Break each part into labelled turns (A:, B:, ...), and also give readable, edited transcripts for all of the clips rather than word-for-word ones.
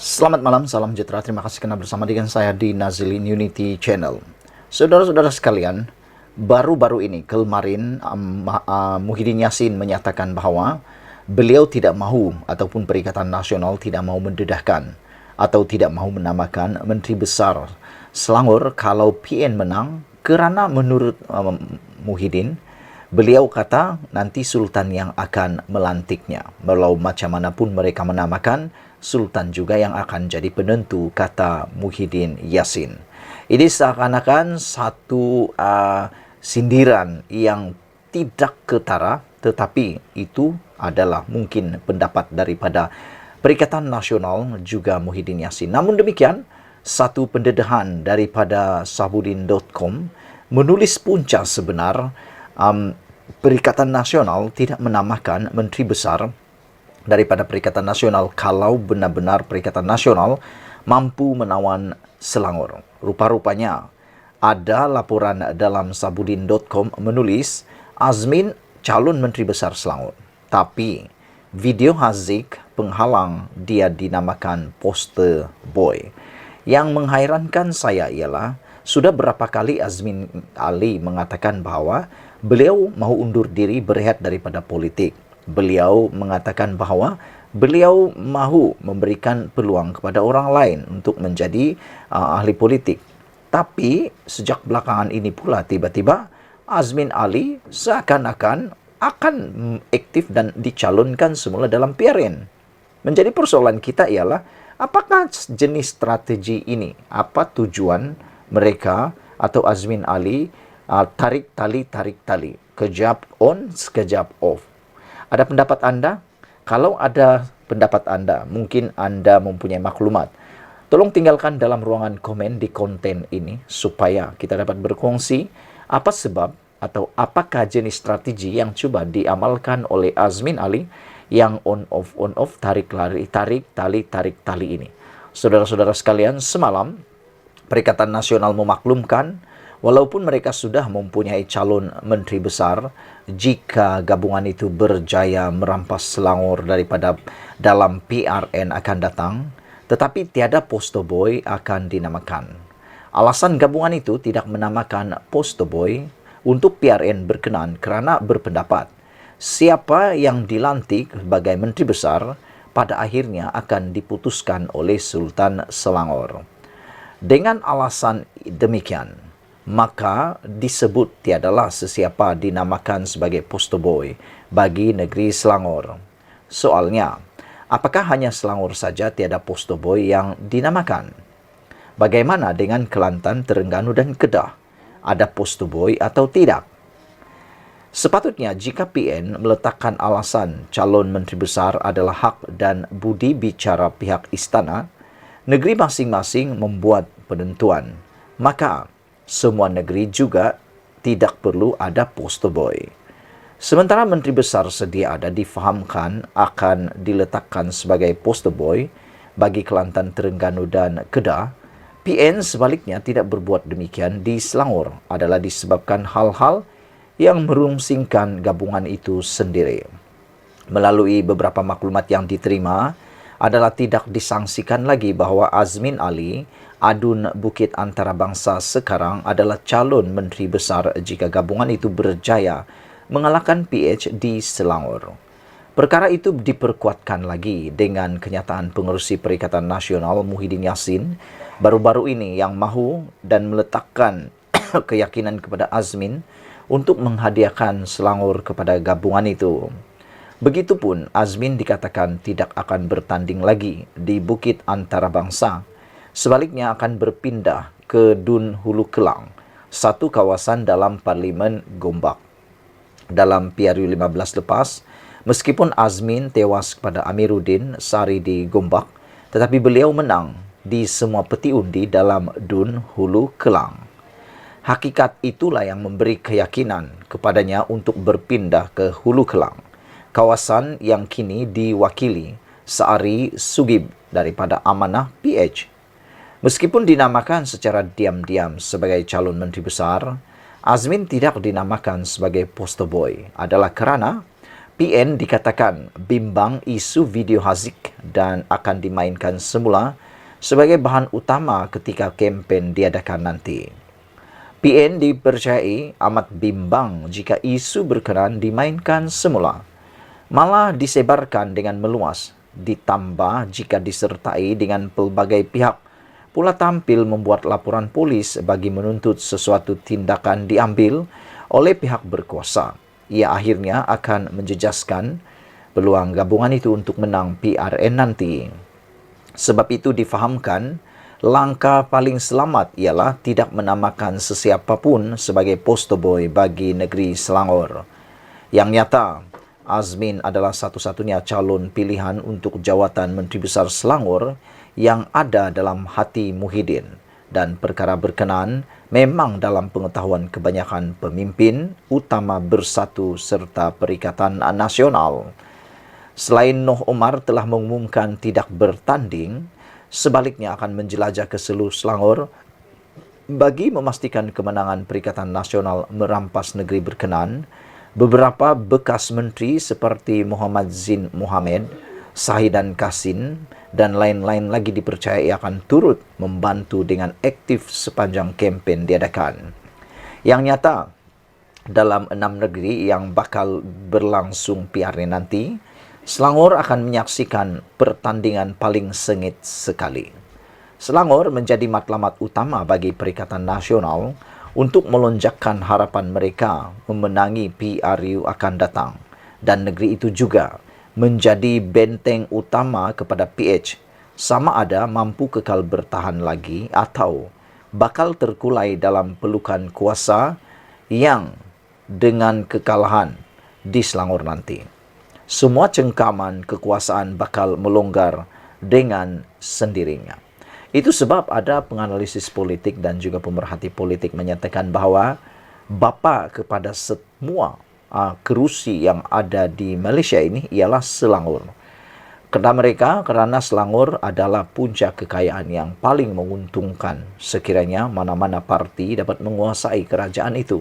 A: Selamat malam, salam sejahtera. Terima kasih karena bersama dengan saya di Nazilin Unity Channel. Saudara-saudara sekalian, baru-baru ini kemarin Muhyiddin Yassin menyatakan bahwa beliau tidak mahu ataupun Perikatan Nasional tidak mahu mendedahkan atau tidak mahu menamakan Menteri Besar Selangor kalau PN menang kerana menurut Muhyiddin, beliau kata nanti Sultan yang akan melantiknya. Walau macam manapun mereka menamakan, Sultan juga yang akan jadi penentu, kata Muhyiddin Yassin. Ini seakan-akan satu sindiran yang tidak ketara, tetapi itu adalah mungkin pendapat daripada Perikatan Nasional juga Muhyiddin Yassin. Namun demikian, satu pendedahan daripada Sabudin.com menulis punca sebenar Perikatan Nasional tidak menamakan Menteri Besar daripada Perikatan Nasional kalau benar-benar Perikatan Nasional mampu menawan Selangor. Rupa-rupanya ada laporan dalam Sabudin.com menulis Azmin calon Menteri Besar Selangor. Tapi video Haziq penghalang dia dinamakan poster boy. Yang menghairankan saya ialah sudah berapa kali Azmin Ali mengatakan bahawa beliau mahu undur diri berehat daripada politik. Beliau mengatakan bahawa beliau mahu memberikan peluang kepada orang lain untuk menjadi ahli politik. Tapi sejak belakangan ini pula tiba-tiba Azmin Ali seakan-akan akan aktif dan dicalonkan semula dalam PRN. Menjadi persoalan kita ialah apakah jenis strategi ini? Apa tujuan mereka atau Azmin Ali tarik tali, kejap on, sekejap off? Ada pendapat anda? Kalau ada pendapat anda, mungkin anda mempunyai maklumat. Tolong tinggalkan dalam ruangan komen di konten ini supaya kita dapat berkongsi apa sebab atau apakah jenis strategi yang coba diamalkan oleh Azmin Ali yang on off, tarik tali ini. Saudara-saudara sekalian, semalam Perikatan Nasional memaklumkan walaupun mereka sudah mempunyai calon menteri besar, jika gabungan itu berjaya merampas Selangor daripada dalam PRN akan datang, tetapi tiada poster boy akan dinamakan. Alasan gabungan itu tidak menamakan poster boy untuk PRN berkenan kerana berpendapat siapa yang dilantik sebagai menteri besar pada akhirnya akan diputuskan oleh Sultan Selangor. Dengan alasan demikian, maka disebut tiadalah sesiapa dinamakan sebagai poster boy bagi negeri Selangor. Soalnya, apakah hanya Selangor saja tiada poster boy yang dinamakan? Bagaimana dengan Kelantan, Terengganu dan Kedah? Ada poster boy atau tidak? Sepatutnya jika PN meletakkan alasan calon menteri besar adalah hak dan budi bicara pihak istana, negeri masing-masing membuat penentuan. Maka semua negeri juga tidak perlu ada poster boy. Sementara menteri besar sedia ada difahamkan akan diletakkan sebagai poster boy bagi Kelantan, Terengganu dan Kedah, PN sebaliknya tidak berbuat demikian di Selangor adalah disebabkan hal-hal yang merungsingkan gabungan itu sendiri. Melalui beberapa maklumat yang diterima adalah tidak disangsikan lagi bahawa Azmin Ali, adun Bukit Antarabangsa sekarang adalah calon menteri besar jika gabungan itu berjaya mengalahkan PH di Selangor. Perkara itu diperkuatkan lagi dengan kenyataan pengerusi Perikatan Nasional Muhyiddin Yassin baru-baru ini yang mahu dan meletakkan keyakinan kepada Azmin untuk menghadiahkan Selangor kepada gabungan itu. Begitupun Azmin dikatakan tidak akan bertanding lagi di Bukit Antarabangsa. Sebaliknya akan berpindah ke Dun Hulu Kelang, satu kawasan dalam Parlimen Gombak. Dalam PRU 15 lepas, meskipun Azmin tewas kepada Amiruddin Sari di Gombak, tetapi beliau menang di semua peti undi dalam Dun Hulu Kelang. Hakikat itulah yang memberi keyakinan kepadanya untuk berpindah ke Hulu Kelang, kawasan yang kini diwakili Saari Sugib daripada Amanah PH. Meskipun dinamakan secara diam-diam sebagai calon menteri besar, Azmin tidak dinamakan sebagai poster boy adalah kerana PN dikatakan bimbang isu video Haziq dan akan dimainkan semula sebagai bahan utama ketika kempen diadakan nanti. PN dipercayai amat bimbang jika isu berkenan dimainkan semula, malah disebarkan dengan meluas, ditambah jika disertai dengan pelbagai pihak pula tampil membuat laporan polis bagi menuntut sesuatu tindakan diambil oleh pihak berkuasa. Ia akhirnya akan menjejaskan peluang gabungan itu untuk menang PRN nanti. Sebab itu difahamkan, langkah paling selamat ialah tidak menamakan sesiapapun sebagai poster boy bagi negeri Selangor. Yang nyata, Azmin adalah satu-satunya calon pilihan untuk jawatan Menteri Besar Selangor yang ada dalam hati Muhyiddin. Dan perkara berkenaan memang dalam pengetahuan kebanyakan pemimpin utama Bersatu serta Perikatan Nasional. Selain Noh Omar telah mengumumkan tidak bertanding, sebaliknya akan menjelajah ke seluruh Selangor bagi memastikan kemenangan Perikatan Nasional merampas negeri berkenan. Beberapa bekas menteri seperti Muhammad Zin Mohamed, Sahidan Kasin, dan lain-lain lagi dipercayai akan turut membantu dengan aktif sepanjang kempen diadakan. Yang nyata, dalam 6 negeri yang bakal berlangsung PRN nanti, Selangor akan menyaksikan pertandingan paling sengit sekali. Selangor menjadi matlamat utama bagi Perikatan Nasional untuk melonjakkan harapan mereka memenangi PRU akan datang. Dan negeri itu juga menjadi benteng utama kepada PH, sama ada mampu kekal bertahan lagi atau bakal terkulai dalam pelukan kuasa yang dengan kekalahan di Selangor nanti. Semua cengkaman kekuasaan bakal melonggar dengan sendirinya. Itu sebab ada penganalisis politik dan juga pemerhati politik menyatakan bahawa bapa kepada semua kerusi yang ada di Malaysia ini ialah Selangor. Kerana Selangor adalah puncak kekayaan yang paling menguntungkan sekiranya mana-mana parti dapat menguasai kerajaan itu.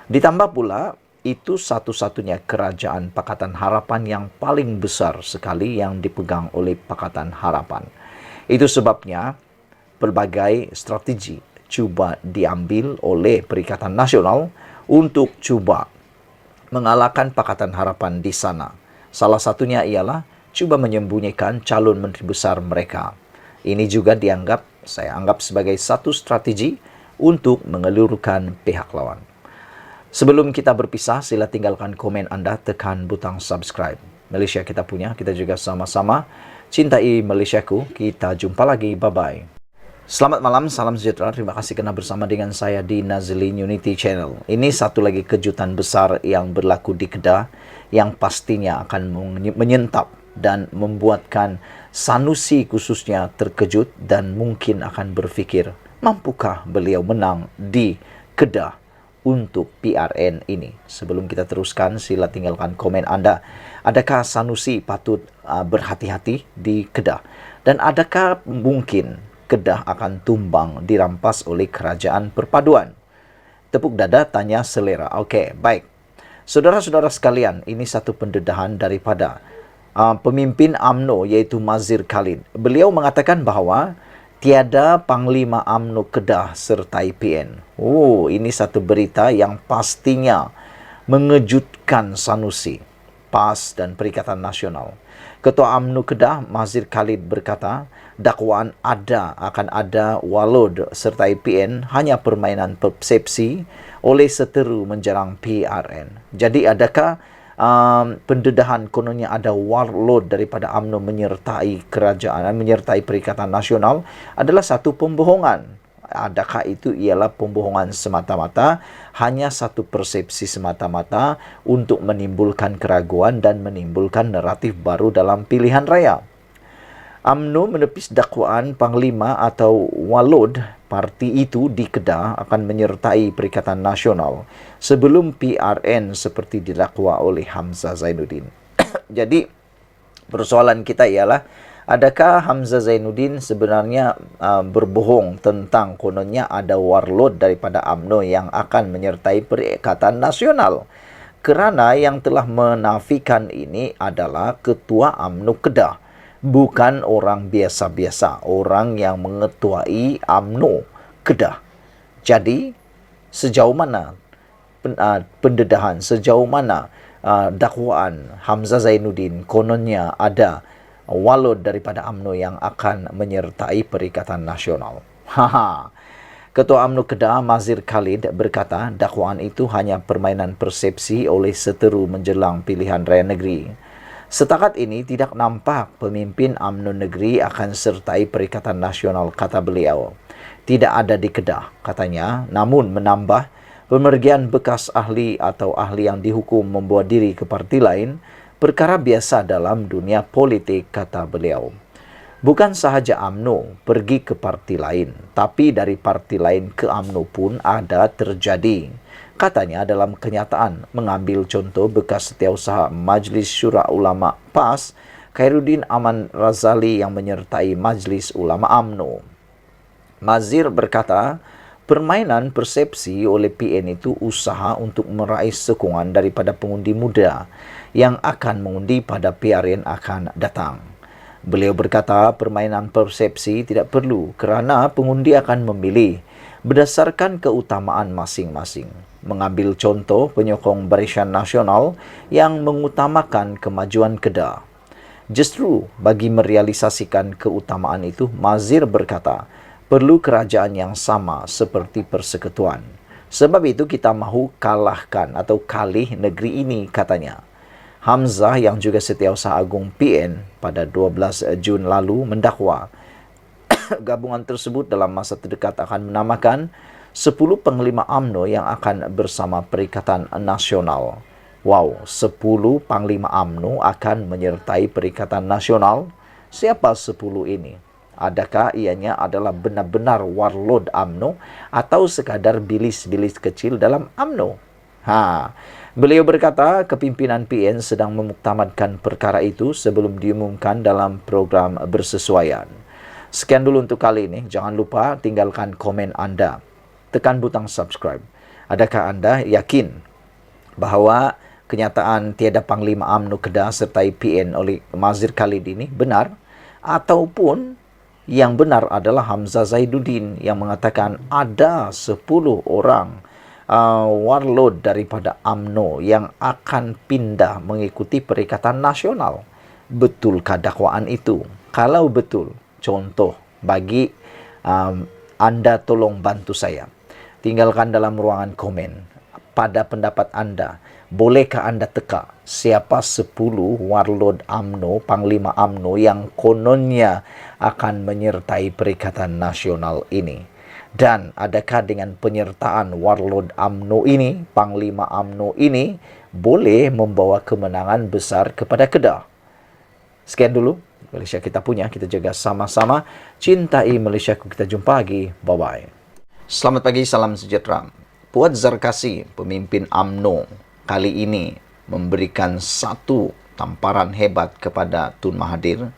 A: Ditambah pula, itu satu-satunya kerajaan Pakatan Harapan yang paling besar sekali yang dipegang oleh Pakatan Harapan. Itu sebabnya pelbagai strategi cuba diambil oleh Perikatan Nasional untuk cuba mengalahkan Pakatan Harapan di sana. Salah satunya ialah cuba menyembunyikan calon menteri besar mereka. Ini juga saya anggap sebagai satu strategi untuk mengelurkan pihak lawan. Sebelum kita berpisah, sila tinggalkan komen anda, tekan butang subscribe. Malaysia kita punya, kita juga sama-sama cintai Malaysiaku. Kita jumpa lagi, bye-bye. Selamat malam, salam sejahtera. Terima kasih kerana bersama dengan saya di Nazilin Unity Channel. Ini satu lagi kejutan besar yang berlaku di Kedah yang pastinya akan menyentap dan membuatkan Sanusi khususnya terkejut dan mungkin akan berfikir, mampukah beliau menang di Kedah untuk PRN ini? Sebelum kita teruskan, sila tinggalkan komen anda. Adakah Sanusi patut berhati-hati di Kedah? Dan adakah mungkin Kedah akan tumbang dirampas oleh kerajaan perpaduan? Tepuk dada, tanya selera. Okey, baik. Saudara-saudara sekalian, ini satu pendedahan daripada pemimpin UMNO iaitu Mazir Khalid. Beliau mengatakan bahawa tiada Panglima UMNO Kedah sertai PN. Oh, ini satu berita yang pastinya mengejutkan Sanusi, PAS dan Perikatan Nasional. Ketua UMNO Kedah, Mazir Khalid berkata, dakwaan akan ada Walod sertai PN hanya permainan persepsi oleh seteru menjerang PRN. Jadi adakah pendedahan kononnya ada warlord daripada UMNO menyertai kerajaan, menyertai Perikatan Nasional adalah satu pembohongan? Adakah itu ialah pembohongan semata-mata, hanya satu persepsi semata-mata untuk menimbulkan keraguan dan menimbulkan naratif baru dalam pilihan raya? UMNO menepis dakwaan Panglima atau Walod parti itu di Kedah akan menyertai Perikatan Nasional sebelum PRN seperti didakwa oleh Hamzah Zainuddin. Jadi, persoalan kita ialah, adakah Hamzah Zainuddin sebenarnya berbohong tentang kononnya ada warlord daripada UMNO yang akan menyertai Perikatan Nasional? Kerana yang telah menafikan ini adalah Ketua UMNO Kedah, bukan orang biasa-biasa, orang yang mengetuai UMNO Kedah. Jadi, sejauh mana pendedahan, sejauh mana dakwaan Hamzah Zainuddin kononnya ada walud daripada UMNO yang akan menyertai Perikatan Nasional. Haha. Ketua UMNO Kedah Mazir Khalid berkata dakwaan itu hanya permainan persepsi oleh seteru menjelang pilihan raya negeri. Setakat ini tidak nampak pemimpin UMNO negeri akan sertai Perikatan Nasional, kata beliau. Tidak ada di Kedah, katanya, namun menambah pemergian bekas ahli atau ahli yang dihukum membawa diri ke parti lain perkara biasa dalam dunia politik, kata beliau. Bukan sahaja UMNO pergi ke parti lain, tapi dari parti lain ke UMNO pun ada terjadi. Katanya dalam kenyataan, mengambil contoh bekas setiausaha Majlis Syura Ulama PAS, Khairuddin Aman Razali yang menyertai Majlis Ulama UMNO. Mazir berkata, permainan persepsi oleh PN itu usaha untuk meraih sokongan daripada pengundi muda yang akan mengundi pada PRN akan datang. Beliau berkata permainan persepsi tidak perlu kerana pengundi akan memilih berdasarkan keutamaan masing-masing. Mengambil contoh penyokong Barisan Nasional yang mengutamakan kemajuan Kedah. Justru bagi merealisasikan keutamaan itu, Mazir berkata perlu kerajaan yang sama seperti persekutuan. Sebab itu kita mahu kalahkan atau kalih negeri ini, katanya. Hamzah yang juga Setiausaha Agung PN pada 12 Jun lalu mendakwa gabungan tersebut dalam masa terdekat akan menamakan 10 panglima UMNO yang akan bersama Perikatan Nasional. Wow, 10 panglima UMNO akan menyertai Perikatan Nasional. Siapa 10 ini? Adakah ianya adalah benar-benar warlord UMNO atau sekadar bilis-bilis kecil dalam UMNO? Beliau berkata kepimpinan PN sedang memuktamadkan perkara itu sebelum diumumkan dalam program bersesuaian. Sekian dulu untuk kali ini. Jangan lupa tinggalkan komen anda. Tekan butang subscribe. Adakah anda yakin bahawa kenyataan tiada Panglima UMNO Kedah sertai PN oleh Mazir Khalid ini benar? Ataupun yang benar adalah Hamzah Zainuddin yang mengatakan ada 10 orang warlord daripada UMNO yang akan pindah mengikuti Perikatan Nasional. Betulkah dakwaan itu? Kalau betul, contoh bagi anda tolong bantu saya. Tinggalkan dalam ruangan komen. Pada pendapat anda, bolehkah anda teka siapa 10 warlord UMNO, Panglima UMNO yang kononnya akan menyertai Perikatan Nasional ini? Dan adakah dengan penyertaan warlord UMNO ini, Panglima UMNO ini, boleh membawa kemenangan besar kepada Kedah? Sekian dulu Malaysia kita punya, kita jaga sama-sama. Cintai Malaysia, kita jumpa lagi. Bye-bye. Selamat pagi, salam sejahtera. Puan Zarkasi, pemimpin UMNO, kali ini memberikan satu tamparan hebat kepada Tun Mahathir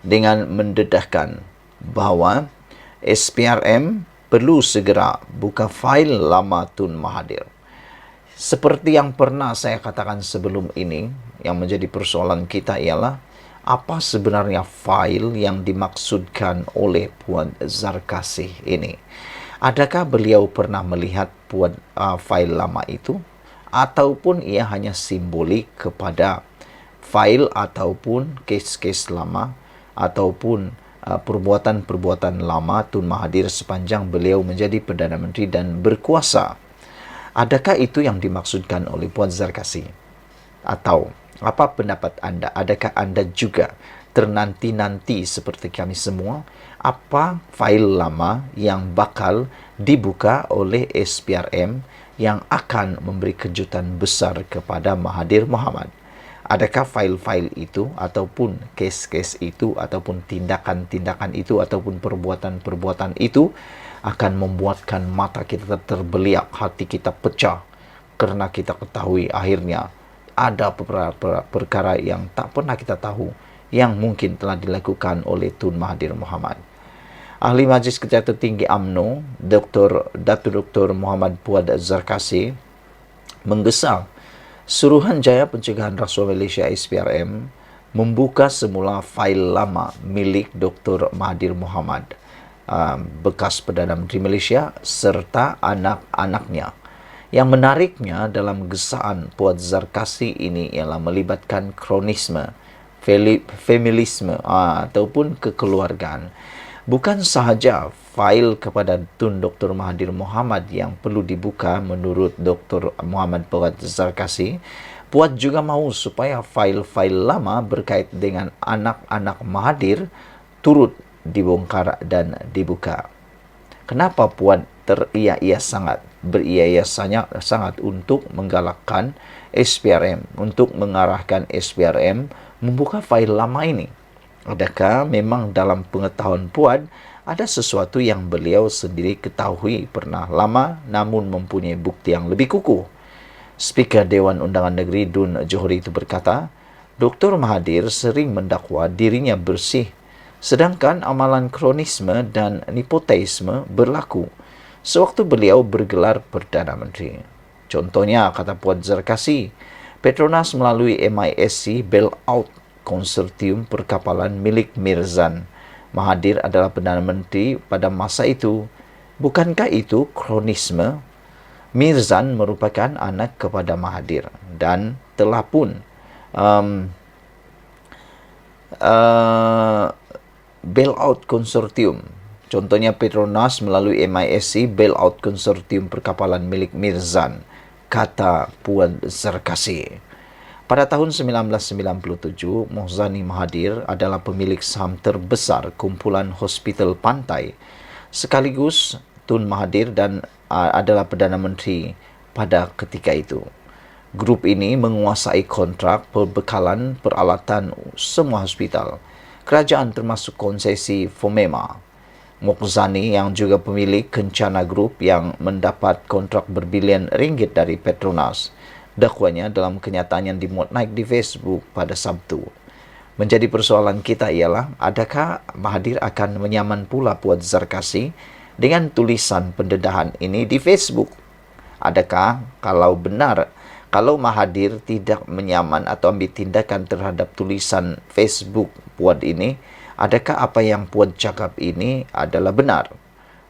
A: dengan mendedahkan bahawa SPRM perlu segera buka fail lama Tun Mahathir. Seperti yang pernah saya katakan sebelum ini, yang menjadi persoalan kita ialah apa sebenarnya fail yang dimaksudkan oleh Puan Zarkasi ini. Adakah beliau pernah melihat fail lama itu? Ataupun ia hanya simbolik kepada fail ataupun kes-kes lama ataupun perbuatan-perbuatan lama Tun Mahathir sepanjang beliau menjadi Perdana Menteri dan berkuasa. Adakah itu yang dimaksudkan oleh Puan Zarkasi? Atau apa pendapat anda? Adakah anda juga ternanti-nanti seperti kami semua? Apa fail lama yang bakal dibuka oleh SPRM yang akan memberi kejutan besar kepada Mahathir Mohamad? Adakah fail-fail itu ataupun kes-kes itu ataupun tindakan-tindakan itu ataupun perbuatan-perbuatan itu akan membuatkan mata kita terbeliak, hati kita pecah kerana kita ketahui akhirnya ada perkara yang tak pernah kita tahu yang mungkin telah dilakukan oleh Tun Mahathir Mohamad. Ahli Majlis Kerja Tertinggi UMNO, Datuk Dr. Muhammad Puan Zarkasi menggesa Suruhanjaya Pencegahan Rasuah Malaysia SPRM membuka semula fail lama milik Dr. Mahathir Mohamad, bekas Perdana Menteri Malaysia serta anak-anaknya. Yang menariknya dalam gesaan Puan Zarkasi ini ialah melibatkan kronisme, feminisme ataupun kekeluargaan. Bukan sahaja fail kepada Tun Dr. Mahathir Mohamad yang perlu dibuka menurut Dr. Muhammad Puan Zarkasi, Puan juga mahu supaya fail-fail lama berkait dengan anak-anak Mahathir turut dibongkar dan dibuka. Kenapa Puan beria-ia sangat untuk menggalakkan SPRM, untuk mengarahkan SPRM membuka fail lama ini? Adakah memang dalam pengetahuan Puan ada sesuatu yang beliau sendiri ketahui pernah lama namun mempunyai bukti yang lebih kukuh? Speaker Dewan Undangan Negeri Dun Johori itu berkata, Dr. Mahathir sering mendakwa dirinya bersih, sedangkan amalan kronisme dan nepotisme berlaku sewaktu beliau bergelar Perdana Menteri. Contohnya, kata Puan Zarkasi, Petronas melalui MISC bailout konsortium perkapalan milik Mirzan. Mahathir adalah Perdana Menteri pada masa itu. Bukankah itu kronisme? Mirzan merupakan anak kepada Mahathir dan telah pun bailout konsortium. Contohnya Petronas melalui MISC bailout konsortium perkapalan milik Mirzan, kata Puan Zarkasi. Pada tahun 1997, Mohzani Mahathir adalah pemilik saham terbesar kumpulan hospital pantai. Sekaligus Tun Mahathir dan adalah Perdana Menteri pada ketika itu. Grup ini menguasai kontrak perbekalan peralatan semua hospital kerajaan termasuk konsesi Fomema. Mohzani yang juga pemilik Kencana Group yang mendapat kontrak berbilion ringgit dari Petronas. Dakwanya dalam kenyataan yang dimuat naik di Facebook pada Sabtu. Menjadi persoalan kita ialah, adakah Mahathir akan menyaman pula Puan Zarkasi dengan tulisan pendedahan ini di Facebook? Adakah kalau Mahathir tidak menyaman atau ambil tindakan terhadap tulisan Facebook Puan ini, adakah apa yang Puan cakap ini adalah benar?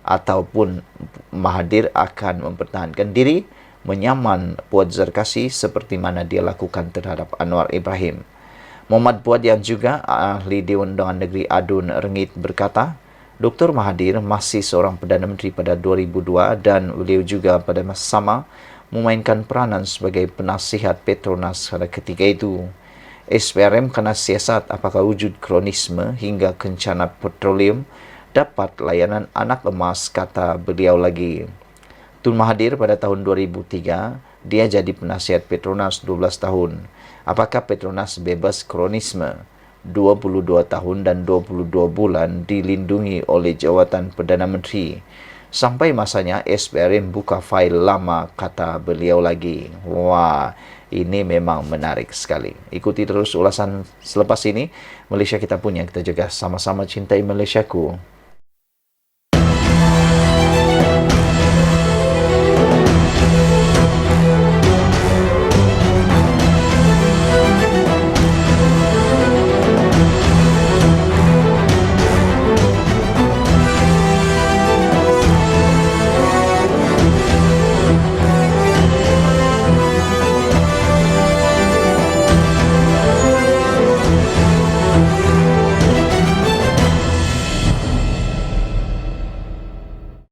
A: Ataupun Mahathir akan mempertahankan diri menyaman Puan Zarkasi seperti mana dia lakukan terhadap Anwar Ibrahim. Muhammad Puan yang juga ahli Dewan Undangan Negeri Adun Rengit berkata, Dr. Mahathir masih seorang Perdana Menteri pada 2002 dan beliau juga pada masa sama memainkan peranan sebagai penasihat Petronas pada ketika itu. SPRM kena siasat apakah wujud kronisme hingga Kencana Petroleum dapat layanan anak emas, kata beliau lagi. Tun Mahathir pada tahun 2003, dia jadi penasihat Petronas 12 tahun. Apakah Petronas bebas kronisme? 22 tahun dan 22 bulan dilindungi oleh jawatan Perdana Menteri. Sampai masanya SPRM buka fail lama, kata beliau lagi. Wah, ini memang menarik sekali. Ikuti terus ulasan selepas ini. Malaysia kita punya, kita jaga sama-sama cintai Malaysiaku.